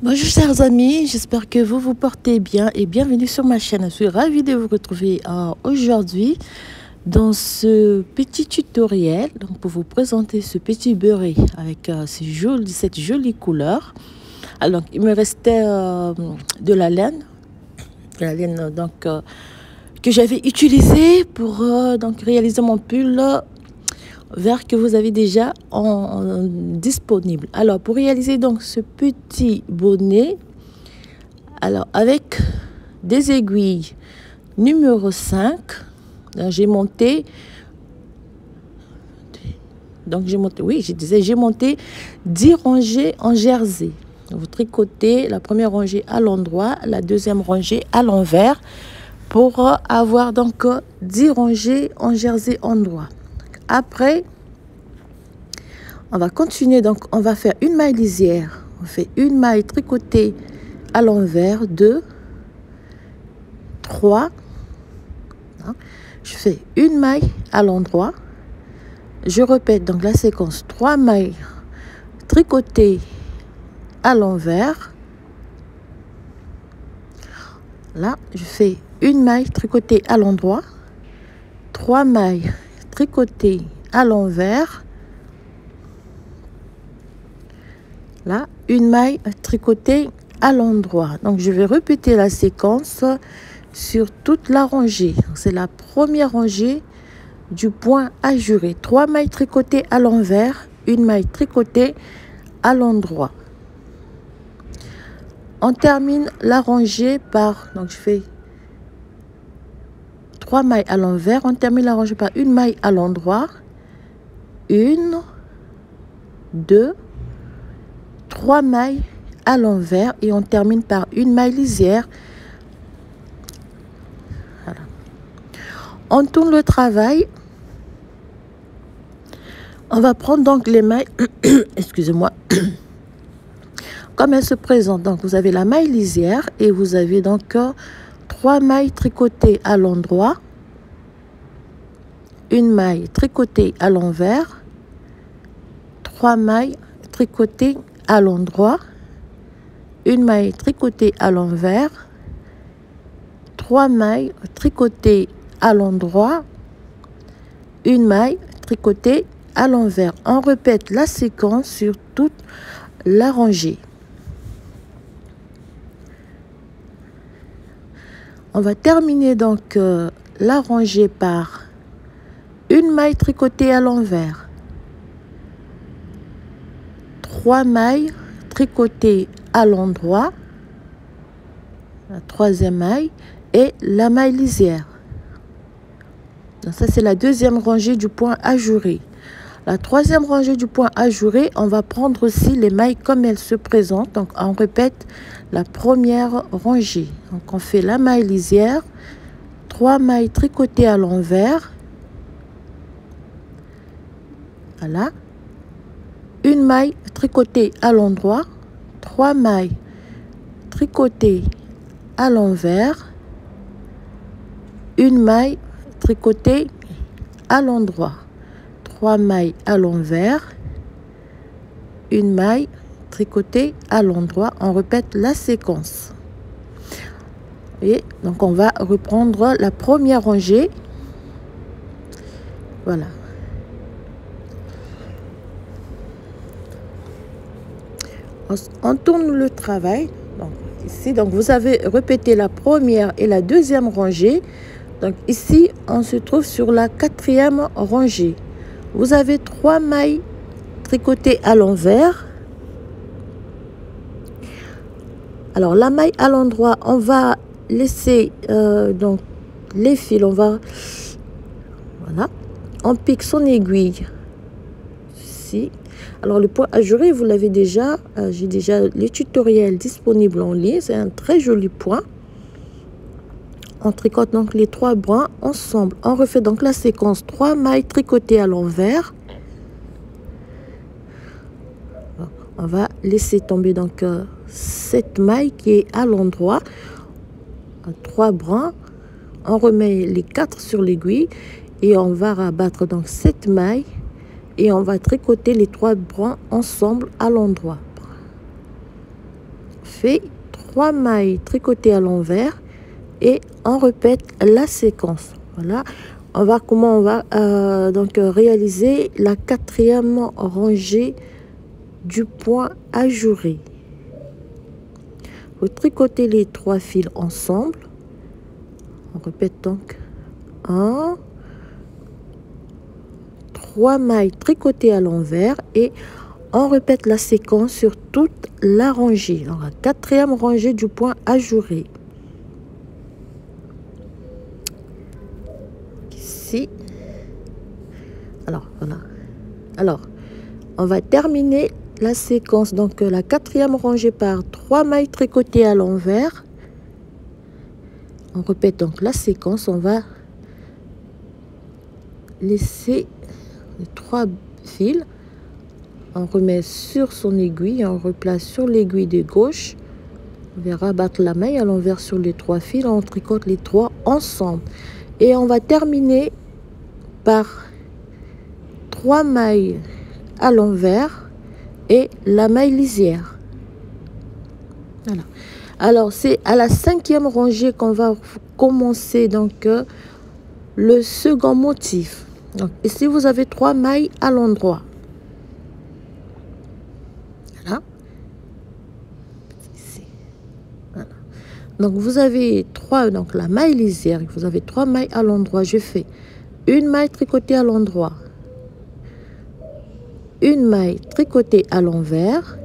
Bonjour chers amis, j'espère que vous vous portez bien et bienvenue sur ma chaîne. Je suis ravie de vous retrouver aujourd'hui dans ce petit tutoriel donc pour vous présenter ce petit beurré avec cette jolie couleur. Alors il me restait de la laine donc que j'avais utilisée pour donc réaliser mon pull vert que vous avez déjà disponible. Alors pour réaliser donc ce petit bonnet, alors avec des aiguilles numéro 5, j'ai monté j'ai monté 10 rangées en jersey. Vous tricotez la première rangée à l'endroit, la deuxième rangée à l'envers pour avoir donc 10 rangées en jersey endroit. Après, on va continuer, donc on va faire une maille lisière. On fait une maille tricotée à l'envers, 2, 3. Je fais une maille à l'endroit. Je répète donc la séquence 3 mailles tricotées à l'envers. Là, je fais une maille tricotée à l'endroit, 3 mailles tricotées à l'envers. Là, une maille tricotée à l'endroit. Donc, je vais répéter la séquence sur toute la rangée. C'est la première rangée du point ajouré. 3 mailles tricotées à l'envers, une maille tricotée à l'endroit. On termine la rangée par, donc je fais 3 mailles à l'envers. On termine la rangée par une maille à l'endroit. 1, 2, 3 mailles à l'envers et on termine par une maille lisière. Voilà. On tourne le travail. On va prendre donc les mailles, excusez-moi, comme elles se présentent. Donc vous avez la maille lisière et vous avez donc 3 mailles tricotées à l'endroit, une maille tricotée à l'envers, 3 mailles tricotées à l'endroit, une maille tricotée à l'envers, 3 mailles tricotées à l'endroit, une maille tricotée à l'envers. On répète la séquence sur toute la rangée. On va terminer donc la rangée par une maille tricotée à l'envers, 3 mailles tricotées à l'endroit, la troisième maille et la maille lisière. Donc ça c'est la deuxième rangée du point ajouré. La troisième rangée du point ajouré, on va prendre aussi les mailles comme elles se présentent. Donc on répète la première rangée. Donc on fait la maille lisière, 3 mailles tricotées à l'envers. Voilà. Une maille tricotée à l'endroit, 3 mailles tricotées à l'envers, une maille tricotée à l'endroit, 3 mailles à l'envers, une maille tricotée à l'endroit. On répète la séquence. Et donc on va reprendre la première rangée. Voilà. On tourne le travail. Donc ici, donc vous avez répété la première et la deuxième rangée. Donc ici, on se trouve sur la quatrième rangée. Vous avez 3 mailles tricotées à l'envers. Alors la maille à l'endroit, on va laisser donc les fils. Voilà, on pique son aiguille ici. Alors le point ajouré, vous l'avez déjà, j'ai déjà les tutoriels disponibles en ligne. C'est un très joli point. On tricote donc les 3 brins ensemble. On refait donc la séquence 3 mailles tricotées à l'envers. On va laisser tomber donc cette maille qui est à l'endroit. 3 brins. On remet les 4 sur l'aiguille et on va rabattre donc cette maille et on va tricoter les 3 brins ensemble à l'endroit. fait 3 mailles tricotées à l'envers et on répète la séquence. Voilà, on va comment on va donc réaliser la 4e rangée du point ajouré. Vous tricotez les 3 fils ensemble. On répète donc 1, 3 mailles tricotées à l'envers et on répète la séquence sur toute la rangée. Alors, la 4e rangée du point ajouré. Ici. Alors, voilà. Alors, on va terminer la séquence. Donc, la 4e rangée par 3 mailles tricotées à l'envers. On répète donc la séquence. On va laisser les 3 fils. On remet sur son aiguille, on replace sur l'aiguille de gauche. On va rabattre la maille à l'envers sur les 3 fils. On tricote les 3 ensemble. Et on va terminer par 3 mailles à l'envers et la maille lisière. Voilà. Alors, c'est à la 5e rangée qu'on va commencer donc le second motif. Donc, ici, vous avez 3 mailles à l'endroit. Voilà. Ici. Voilà. Donc, vous avez 3, donc la maille lisière, vous avez 3 mailles à l'endroit. Je fais une maille tricotée à l'endroit, une maille tricotée à l'envers.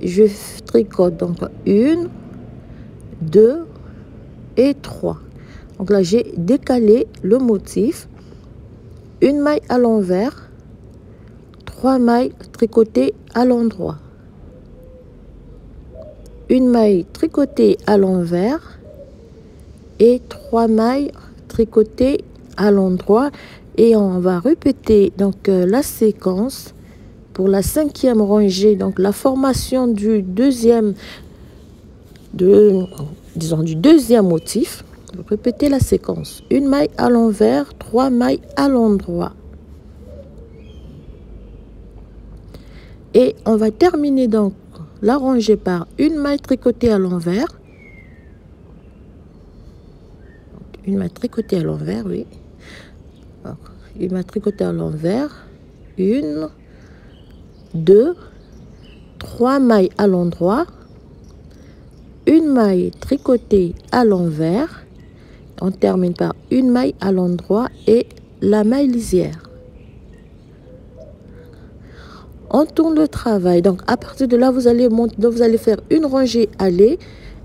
Je tricote donc 1, 2 et 3. Donc là, j'ai décalé le motif. Une maille à l'envers, 3 mailles tricotées à l'endroit. Une maille tricotée à l'envers et 3 mailles tricotées à l'endroit. Et on va répéter donc la séquence pour la 5e rangée, donc la formation du deuxième motif. Répétez la séquence. Une maille à l'envers, 3 mailles à l'endroit. Et on va terminer donc la rangée par une maille tricotée à l'envers. Une maille tricotée à l'envers, oui. Alors, une maille tricotée à l'envers. 1, 2, 3 mailles à l'endroit, une maille tricotée à l'envers, on termine par une maille à l'endroit et la maille lisière. On tourne le travail. Donc à partir de là, vous allez faire une rangée aller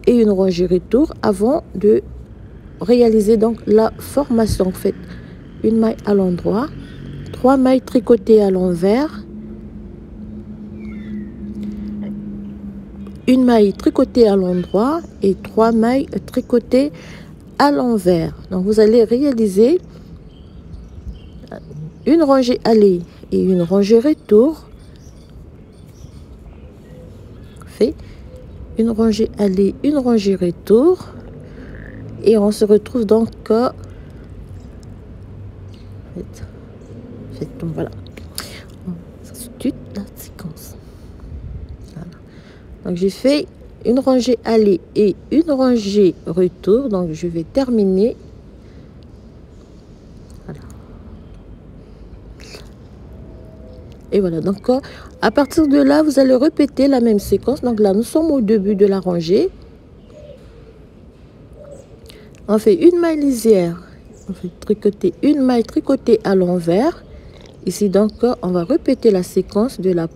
et une rangée retour avant de réaliser donc la formation. Faites une maille à l'endroit, 3 mailles tricotées à l'envers, une maille tricotée à l'endroit et 3 mailles tricotées à l'envers. Donc vous allez réaliser une rangée aller et une rangée retour. Fait une rangée aller, une rangée retour et on se retrouve donc donc voilà, c'est toute la séquence. Voilà. Donc j'ai fait une rangée aller et une rangée retour, donc je vais terminer. Voilà. Et voilà, donc à partir de là, vous allez répéter la même séquence. Donc là, nous sommes au début de la rangée. On fait une maille lisière, on fait tricoter une maille tricotée à l'envers. Ici, donc, on va répéter la séquence de la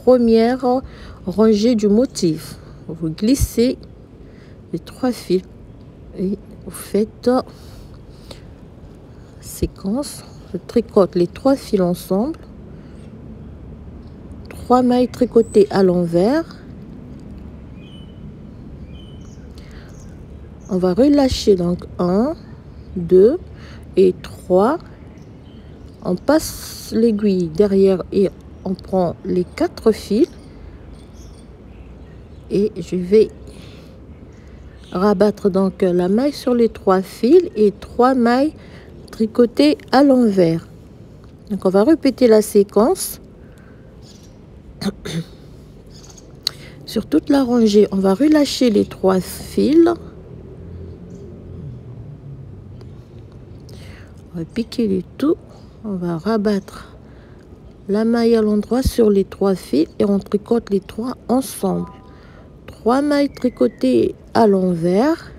première rangée du motif. Vous glissez les 3 fils et vous faites séquence. Je tricote les 3 fils ensemble. 3 mailles tricotées à l'envers. On va relâcher donc 1, 2 et 3. On passe l'aiguille derrière et on prend les 4 fils. Et je vais rabattre donc la maille sur les 3 fils et 3 mailles tricotées à l'envers. Donc on va répéter la séquence. Sur toute la rangée, on va relâcher les 3 fils. On va piquer le tout. On va rabattre la maille à l'endroit sur les 3 fils et on tricote les 3 ensemble. 3 mailles tricotées à l'envers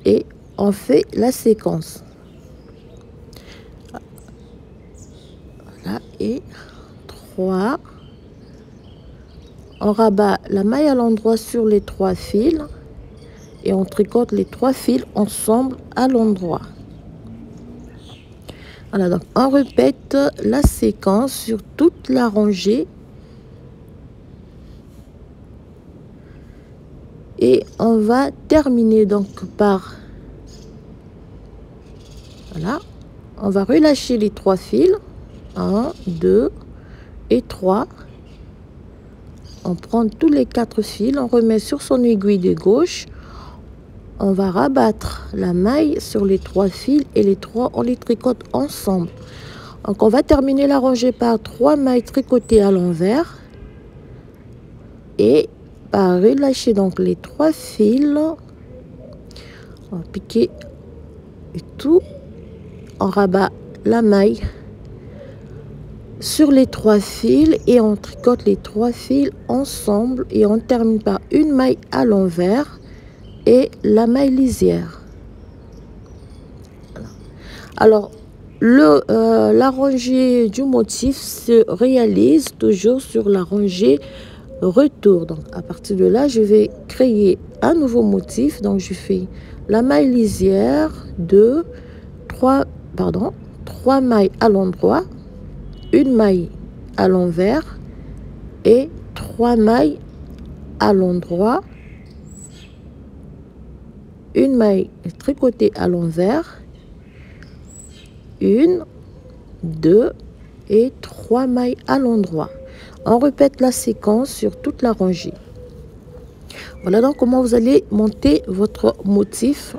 et on fait la séquence. Voilà, et 3. On rabat la maille à l'endroit sur les 3 fils et on tricote les 3 fils ensemble à l'endroit. Voilà, donc on répète la séquence sur toute la rangée et on va terminer donc par, voilà, on va relâcher les 3 fils, 1, 2 et 3. On prend tous les 4 fils, on remet sur son aiguille de gauche, on va rabattre la maille sur les 3 fils et les 3 on les tricote ensemble. Donc on va terminer la rangée par 3 mailles tricotées à l'envers et par relâcher donc les 3 fils, on va piquer et tout, on rabat la maille sur les 3 fils et on tricote les 3 fils ensemble et on termine par une maille à l'envers et la maille lisière. Alors la rangée du motif se réalise toujours sur la rangée retour. Donc à partir de là je vais créer un nouveau motif. Donc je fais la maille lisière, 3 mailles à l'endroit, une maille à l'envers et 3 mailles à l'endroit, une maille tricotée à l'envers, 1, 2 et 3 mailles à l'endroit. On répète la séquence sur toute la rangée. Voilà donc comment vous allez monter votre motif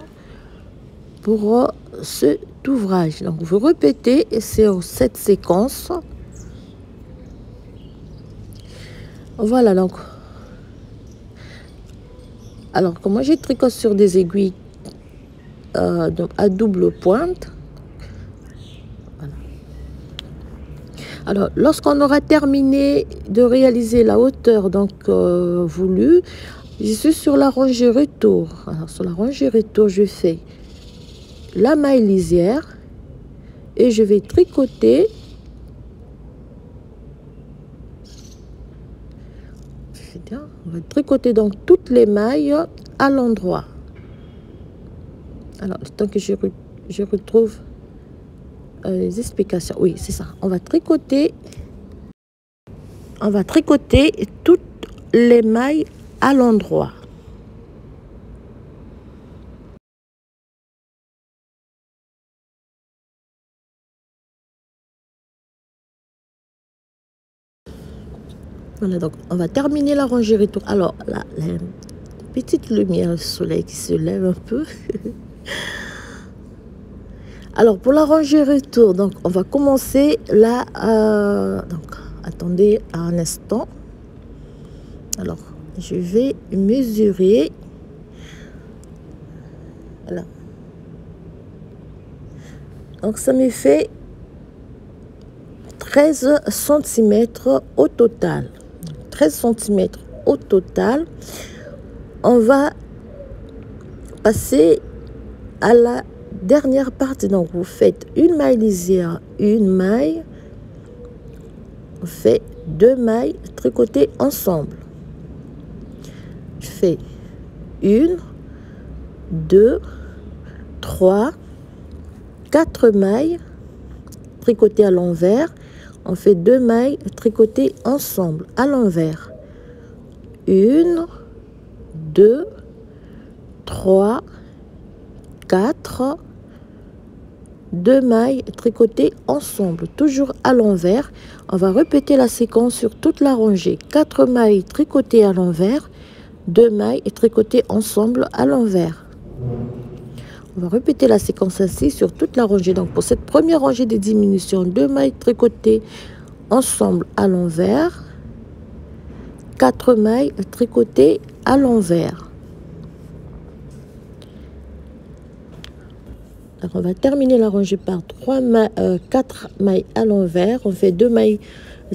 pour cet ouvrage. Donc vous répétez sur cette séquence. Voilà donc. Alors comment je tricote sur des aiguilles donc à double pointe. Voilà. Alors lorsqu'on aura terminé de réaliser la hauteur donc voulue, je suis sur la rangée retour. Alors sur la rangée retour, je fais la maille lisière et je vais tricoter on va tricoter donc toutes les mailles à l'endroit. Alors le temps que je retrouve les explications, oui c'est ça, on va tricoter toutes les mailles à l'endroit. Voilà, donc on va terminer la rangée retour. Alors là, la petite lumière du soleil qui se lève un peu. Alors pour la rangée retour, donc on va commencer là. Donc attendez un instant. Alors je vais mesurer. Voilà. Donc ça me fait 13 cm au total. 13 cm au total. On va passer à la dernière partie. Donc vous faites une maille lisière, une maille, on fait 2 mailles tricotées ensemble. Je fais 1, 2, 3, 4 mailles tricotées à l'envers. On fait 2 mailles tricotées ensemble à l'envers. 1, 2, 3, 4, 2 mailles tricotées ensemble, toujours à l'envers. On va répéter la séquence sur toute la rangée. 4 mailles tricotées à l'envers, 2 mailles tricotées ensemble à l'envers. On va répéter la séquence ainsi sur toute la rangée. Donc pour cette première rangée de diminution, 2 mailles tricotées ensemble à l'envers, 4 mailles tricotées à l'envers. On va terminer la rangée par 4 mailles à l'envers. On fait 2 mailles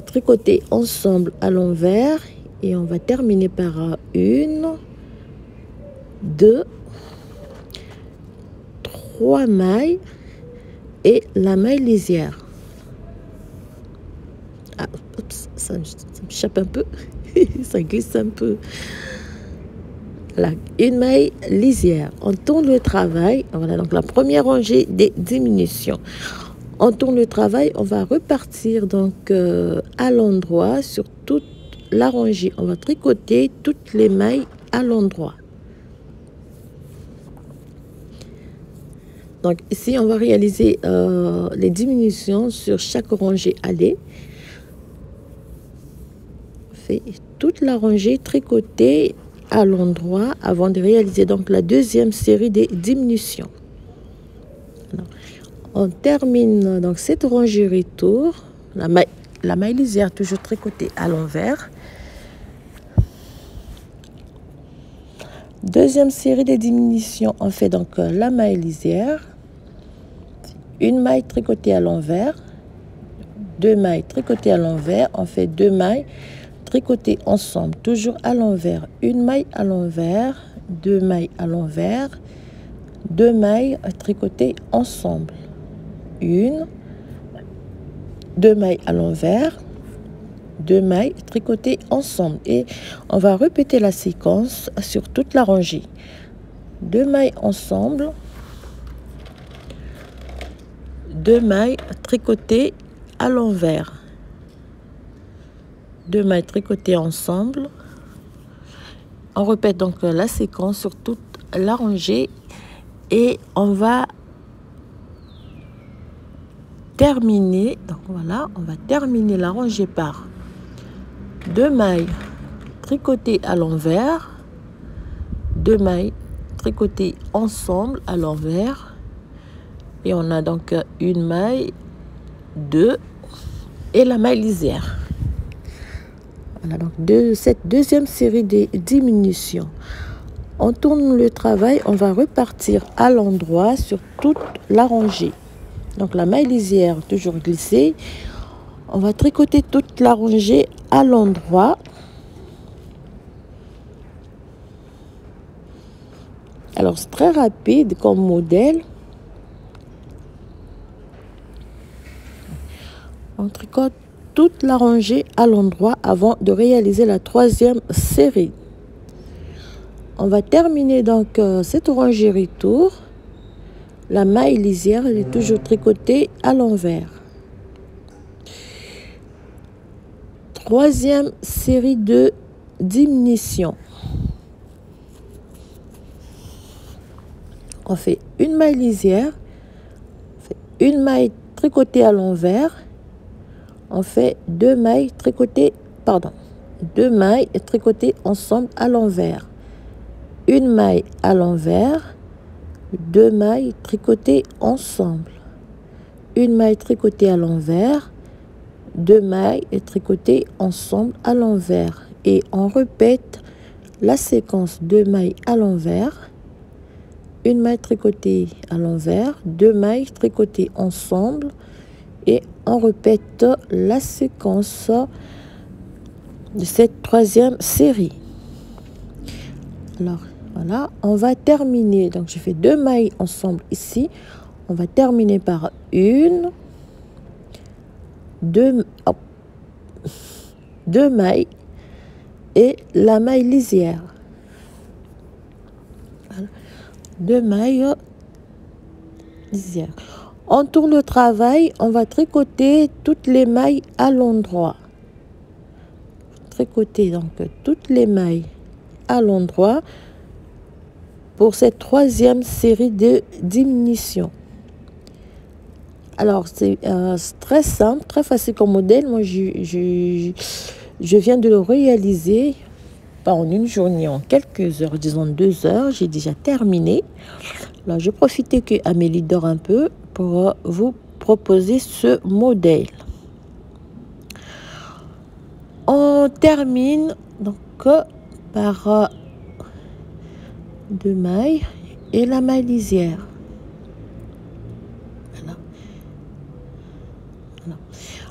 tricotées ensemble à l'envers et on va terminer par 1, 2, 3 mailles et la maille lisière. Ah, oups, ça m'échappe un peu, ça glisse un peu. Là, une maille lisière. On tourne le travail. Voilà donc la première rangée des diminutions. On tourne le travail. On va repartir donc à l'endroit sur toute la rangée. On va tricoter toutes les mailles à l'endroit. Donc ici, on va réaliser les diminutions sur chaque rangée allée. On fait toute la rangée tricotée à l'endroit avant de réaliser donc la deuxième série des diminutions. Alors, on termine donc cette rangée retour, la maille lisière toujours tricotée à l'envers. Deuxième série des diminutions, on fait donc la maille lisière, une maille tricotée à l'envers, 2 mailles tricotées à l'envers, on fait 2 mailles tricotées ensemble, toujours à l'envers, une maille à l'envers, 2 mailles à l'envers, 2 mailles tricotées ensemble, 1, 2 mailles à l'envers, 2 mailles tricotées ensemble et on va répéter la séquence sur toute la rangée. 2 mailles ensemble, 2 mailles tricotées à l'envers, 2 mailles tricotées ensemble. On répète donc la séquence sur toute la rangée et on va terminer. Donc voilà, on va terminer la rangée par 2 mailles tricotées à l'envers, 2 mailles tricotées ensemble à l'envers et on a donc une maille, 2 et la maille lisière. Voilà donc cette deuxième série de diminutions. On tourne le travail, on va repartir à l'endroit sur toute la rangée. Donc la maille lisière toujours glissée. On va tricoter toute la rangée à l'endroit. Alors c'est très rapide comme modèle. On tricote toute la rangée à l'endroit avant de réaliser la troisième série. On va terminer donc cette rangée retour. La maille lisière elle est toujours tricotée à l'envers. Troisième série de diminutions. On fait une maille lisière, une maille tricotée à l'envers. On fait 2 mailles tricotées, 2 mailles tricotées ensemble à l'envers. Une maille à l'envers, 2 mailles tricotées ensemble. Une maille tricotée à l'envers, 2 mailles tricotées ensemble à l'envers. Et on répète la séquence 2 mailles à l'envers, une maille tricotée à l'envers, 2 mailles tricotées ensemble. Et on répète la séquence de cette troisième série. Alors voilà, on va terminer. Donc je fais 2 mailles ensemble ici. On va terminer par 1, 2 mailles et la maille lisière. Voilà. 2 mailles lisières. On tourne le travail, on va tricoter toutes les mailles à l'endroit. Tricoter donc toutes les mailles à l'endroit pour cette troisième série de diminutions. Alors c'est très simple, très facile comme modèle. Moi je viens de le réaliser pas en une journée, en quelques heures, disons 2 heures. J'ai déjà terminé. Alors je profitais que Amélie dort un peu pour vous proposer ce modèle. On on termine donc par 2 mailles et la maille lisière. Voilà. Voilà.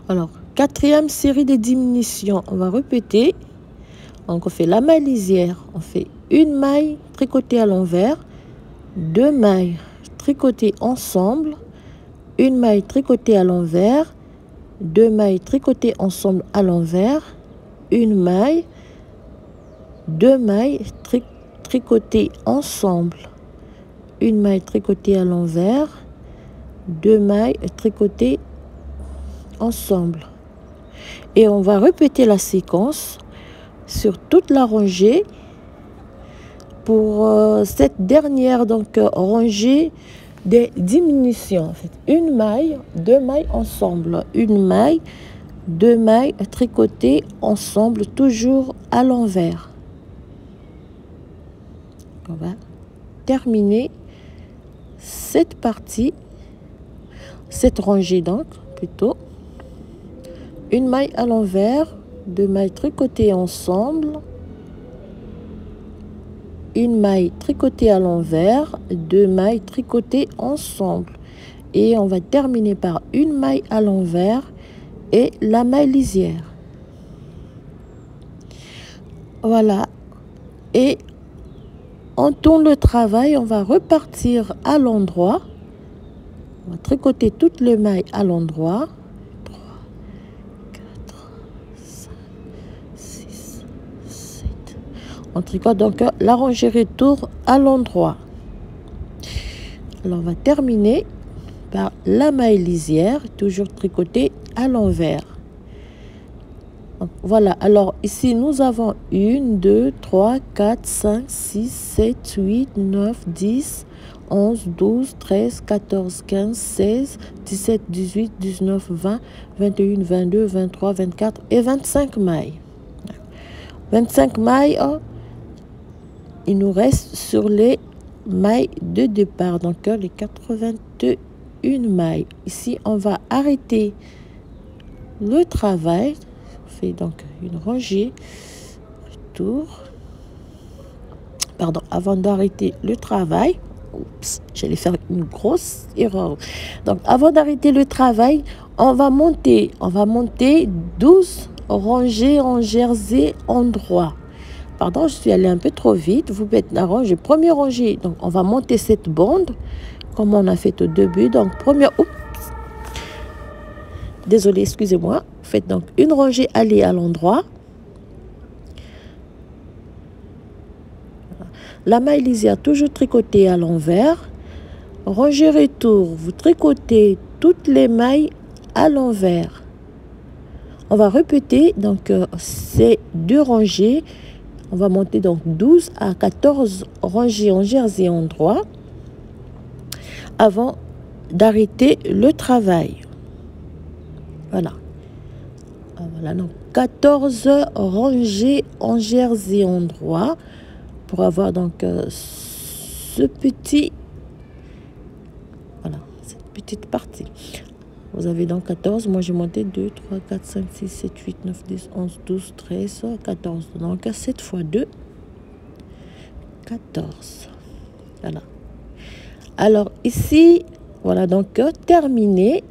Alors, quatrième série de diminution, on va répéter. Donc, on fait la maille lisière, on fait une maille tricotée à l'envers, 2 mailles tricotées ensemble, une maille tricotée à l'envers, 2 mailles tricotées ensemble à l'envers, une maille, 2 mailles tricotées ensemble, une maille tricotée à l'envers, 2 mailles tricotées ensemble. Et on va répéter la séquence sur toute la rangée pour cette dernière rangée des diminutions. En fait, une maille, 2 mailles ensemble, une maille, 2 mailles tricotées ensemble, toujours à l'envers. On va terminer cette partie, cette rangée donc plutôt. Une maille à l'envers, 2 mailles tricotées ensemble, une maille tricotée à l'envers, 2 mailles tricotées ensemble. Et on va terminer par une maille à l'envers et la maille lisière. Voilà. Et on tourne le travail, on va repartir à l'endroit. On va tricoter toutes les mailles à l'endroit. 3, 4, 5, 6, 7. On tricote donc la rangée retour à l'endroit. Alors on va terminer par la maille lisière, toujours tricotée à l'envers. Voilà, alors ici nous avons 1, 2, 3, 4, 5, 6, 7, 8, 9, 10, 11, 12, 13, 14, 15, 16, 17, 18, 19, 20, 21, 22, 23, 24 et 25 mailles. 25 mailles, il nous reste sur les mailles de départ, donc les 81 mailles. Ici, on va arrêter le travail. On fait donc une rangée, retour. Pardon, avant d'arrêter le travail, oups, j'allais faire une grosse erreur. Donc, avant d'arrêter le travail, on va monter 12 rangées en jersey endroit. Pardon, je suis allée un peu trop vite. Vous faites la rangée, première rangée. Donc, on va monter cette bande comme on a fait au début. Donc, première, oups, désolé, excusez-moi. Faites donc une rangée allée à l'endroit. La maille lisière toujours tricotée à l'envers. Rangée retour, vous tricotez toutes les mailles à l'envers. On va répéter donc ces 2 rangées. On va monter donc 12 à 14 rangées en jersey endroit avant d'arrêter le travail. Voilà. Voilà, donc 14 rangées en jersey endroit pour avoir donc ce petit, voilà, cette petite partie. Vous avez donc 14, moi j'ai monté 2, 3, 4, 5, 6, 7, 8, 9, 10, 11, 12, 13, 14. Donc 7 fois 2, 14. Voilà. Alors ici, voilà donc terminé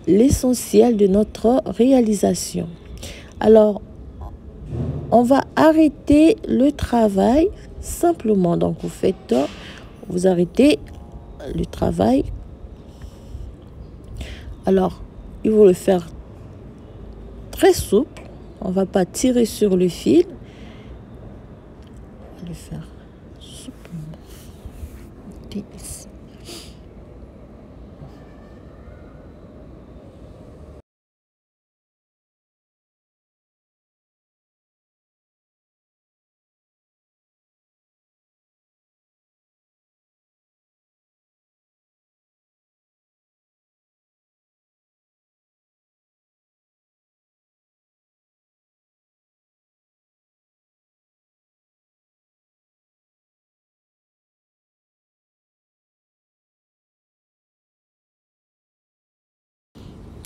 l'essentiel de notre réalisation. Alors, on va arrêter le travail simplement. Donc, vous arrêtez le travail. Alors, il faut le faire très souple. On ne va pas tirer sur le fil. On va le faire souplement. Ici.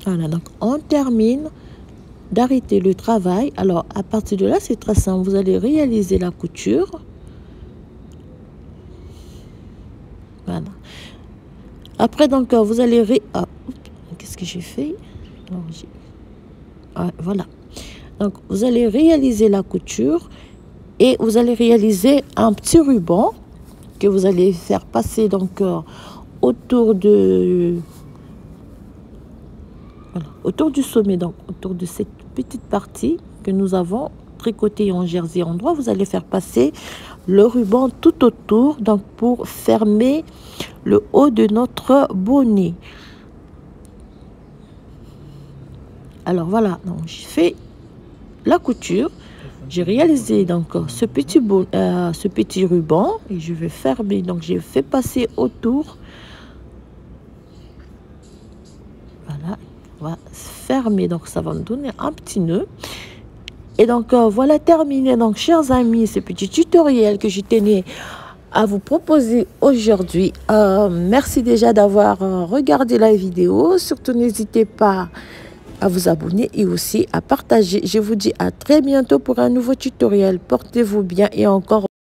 Voilà, donc on termine d'arrêter le travail. Alors à partir de là, c'est très simple. Vous allez réaliser la couture. Voilà. Après, donc, vous allez... qu'est-ce que j'ai fait? Voilà. Donc, vous allez réaliser la couture et vous allez réaliser un petit ruban que vous allez faire passer donc autour de... Voilà, autour du sommet, donc autour de cette petite partie que nous avons tricotée en jersey endroit. Vous allez faire passer le ruban tout autour, donc pour fermer le haut de notre bonnet. Alors voilà, donc j'ai fait la couture, j'ai réalisé donc ce petit ruban et je vais fermer. Donc j'ai fait passer autour. Voilà, on va fermer, donc ça va me donner un petit nœud. Et donc voilà terminé, donc chers amis, ce petit tutoriel que je tenais à vous proposer aujourd'hui. Merci déjà d'avoir regardé la vidéo. Surtout n'hésitez pas à vous abonner et aussi à partager. Je vous dis à très bientôt pour un nouveau tutoriel. Portez-vous bien et encore